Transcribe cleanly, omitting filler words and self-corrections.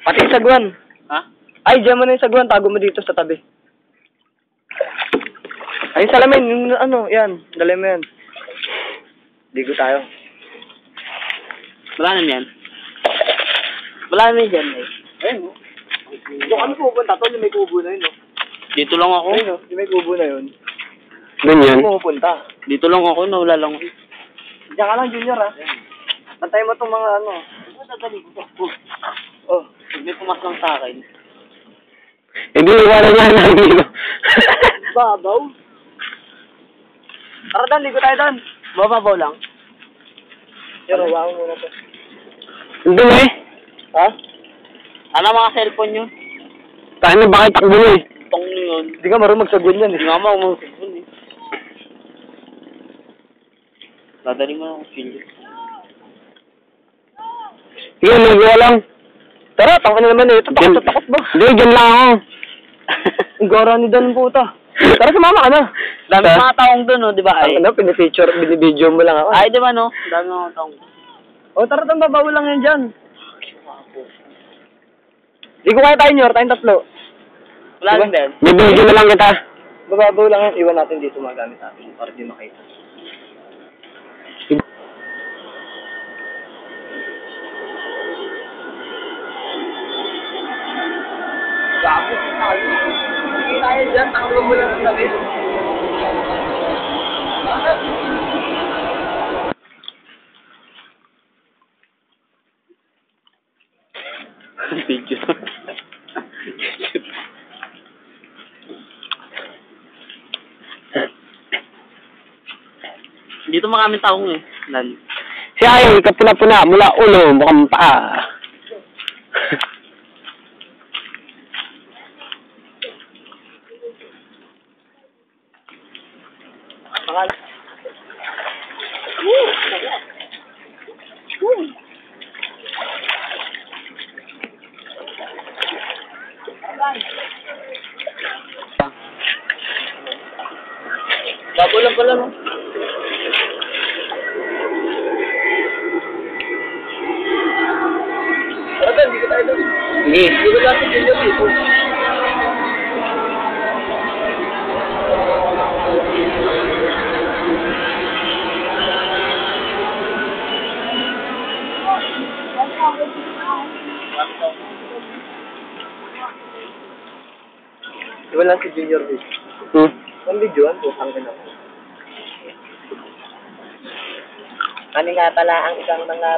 Pati yung sagwan. Ha? Ay, diyan mo na yung sagwan. Tago mo dito sa tabi. Ay, salamin. Yung ano, yan. Dali mo yan. Digo tayo. Wala naman yan. Wala na dyan, eh. Ayun, no? Doon kami pupunta. Tol, yung may kubo na yun, no? Dito lang ako. Ayun, no? Yung may kubo na yun. Ganyan. Saan pupunta? Dito lang ako, nawala lang. Diyan ka lang, Junior, ha? Pantay mo itong mga ano. Oh, may pumaslang sa akin. Hindi, wala nga namin. Babaw. Tara, Dan. Ligo tayo, Dan. Mababaw lang. Pero, wako muna to. Hindi eh. Ha? Ano mga cellphone nyo? Paano ba kayo takbo mo eh? Tong yun. Hindi ka marunong magsagun yan, eh. Hindi nga mo cellphone eh. Dadali mo ako chill. Sige, nagawa lang. Tara, taka na naman, eh. Takot ba? Hindi, dyan lang ako. Ang gara ni Dan, puta. Tara, sumama ka na. Dami mga taong doon, no, di ba? Ay, Ano, binibideo mo lang ako. ay di ba, no? Dami mga taong. O, tara, babaw lang yan dyan. Di ko kaya tayo, Nyor. Tayong tatlo. Wala rin din. Bibigyan na lang kita. Bababaw lang yan. Iwan natin dito magamit natin para di makita. Gago, tayo. Sige tayo dyan. Takbo mo lang ang sabi. Video. Dito maraming taong eh. Nan. Si Ayon, kapuna-puna, mula ulo, mukhang paa. Pangalan. Bago lang pala, no? Tara, Dan, dito tayo doon. Sige. Dito lang sa Junior dito. Wala si Junior dito. Ang videoan po, hanggang ako. Ano nga pala ang isang mga